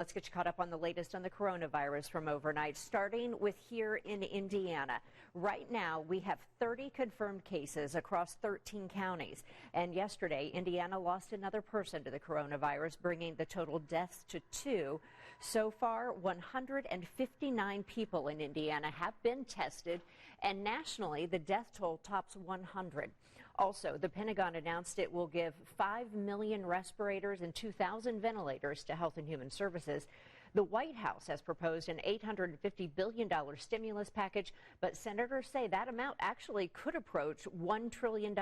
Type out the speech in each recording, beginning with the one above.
Let's get you caught up on the latest on the coronavirus from overnight, starting with here in Indiana. Right now, we have 30 confirmed cases across 13 counties. And yesterday, Indiana lost another person to the coronavirus, bringing the total deaths to 2. So far, 159 people in Indiana have been tested, and nationally, the death toll tops 100. Also, the Pentagon announced it will give 5 million respirators and 2,000 ventilators to Health and Human Services. The White House has proposed an $850 billion stimulus package, but senators say that amount actually could approach $1 trillion.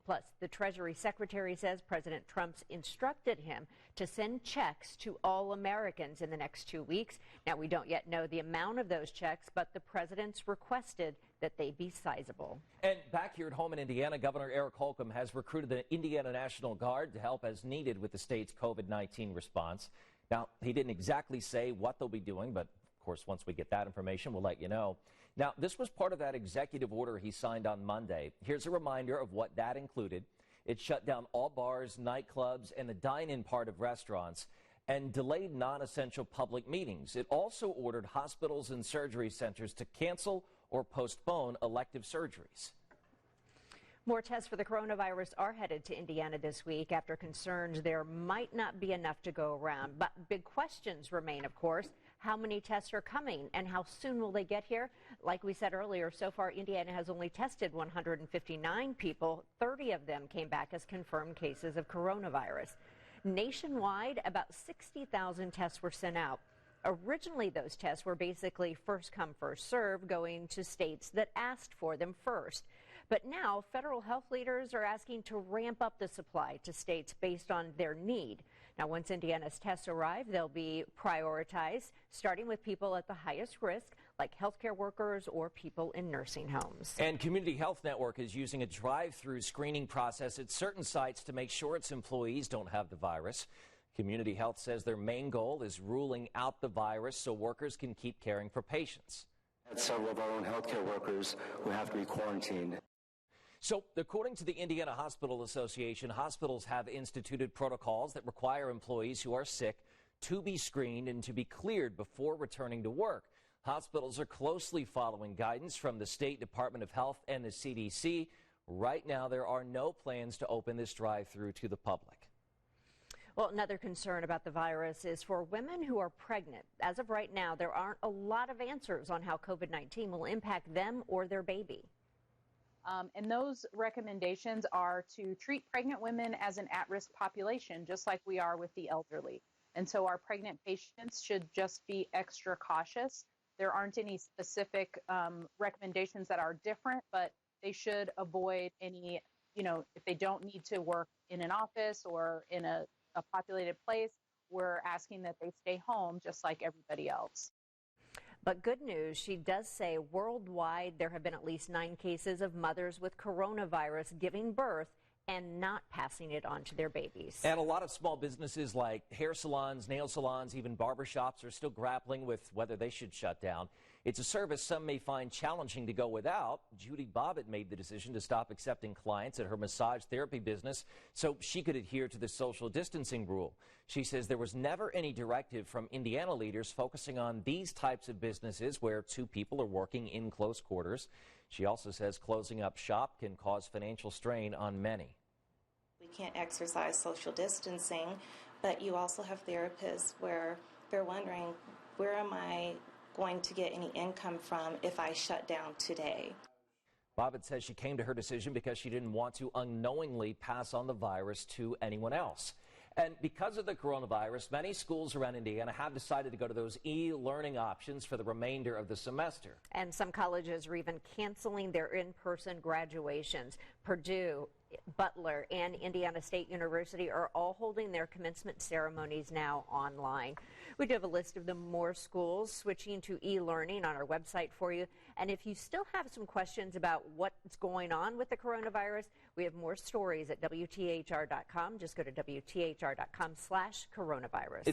Plus, the Treasury Secretary says President Trump's instructed him to send checks to all Americans in the next 2 weeks. Now, we don't yet know the amount of those checks, but the president's requested that they be sizable. And back here at home in Indiana, Governor Eric Holcomb has recruited the Indiana National Guard to help as needed with the state's COVID-19 response. Now, he didn't exactly say what they'll be doing, but of course, once we get that information, we'll let you know. Now, this was part of that executive order he signed on Monday. Here's a reminder of what that included. It shut down all bars, nightclubs, and the dine-in part of restaurants, and delayed non-essential public meetings. It also ordered hospitals and surgery centers to cancel or postpone elective surgeries. More tests for the coronavirus are headed to Indiana this week after concerns there might not be enough to go around. But big questions remain, of course. How many tests are coming and how soon will they get here? Like we said earlier, so far Indiana has only tested 159 people. 30 of them came back as confirmed cases of coronavirus. Nationwide, about 60,000 tests were sent out. Originally, those tests were basically first come, first served, going to states that asked for them first. But now, federal health leaders are asking to ramp up the supply to states based on their need. Now, once Indiana's tests arrive, they'll be prioritized, starting with people at the highest risk, like healthcare workers or people in nursing homes. And Community Health Network is using a drive-through screening process at certain sites to make sure its employees don't have the virus. Community Health says their main goal is ruling out the virus so workers can keep caring for patients. Several of our own healthcare workers who have to be quarantined. So, according to the Indiana Hospital Association, hospitals have instituted protocols that require employees who are sick to be screened and to be cleared before returning to work. Hospitals are closely following guidance from the State Department of Health and the CDC. Right now, there are no plans to open this drive-through to the public. Well, another concern about the virus is for women who are pregnant. As of right now, there aren't a lot of answers on how COVID-19 will impact them or their baby. And those recommendations are to treat pregnant women as an at-risk population, just like we are with the elderly. And so our pregnant patients should just be extra cautious. There aren't any specific recommendations that are different, but they should avoid any, if they don't need to work in an office or in a populated place, we're asking that they stay home just like everybody else. But good news, she does say worldwide there have been at least 9 cases of mothers with coronavirus giving birth and not passing it on to their babies. And a lot of small businesses like hair salons, nail salons, even barbershops are still grappling with whether they should shut down. It's a service some may find challenging to go without. Judy Bobbitt made the decision to stop accepting clients at her massage therapy business so she could adhere to the social distancing rule. She says there was never any directive from Indiana leaders focusing on these types of businesses where 2 people are working in close quarters. She also says closing up shop can cause financial strain on many. We can't exercise social distancing, but you also have therapists where they're wondering, where am I going to get any income from if I shut down today? Bobbitt says she came to her decision because she didn't want to unknowingly pass on the virus to anyone else. And because of the coronavirus, many schools around Indiana have decided to go to those e-learning options for the remainder of the semester. And some colleges are even canceling their in-person graduations. Purdue, Butler, and Indiana State University are all holding their commencement ceremonies now online. We do have a list of the more schools switching to e-learning on our website for you. And if you still have some questions about what's going on with the coronavirus, we have more stories at WTHR.com. Just go to WTHR.com/coronavirus.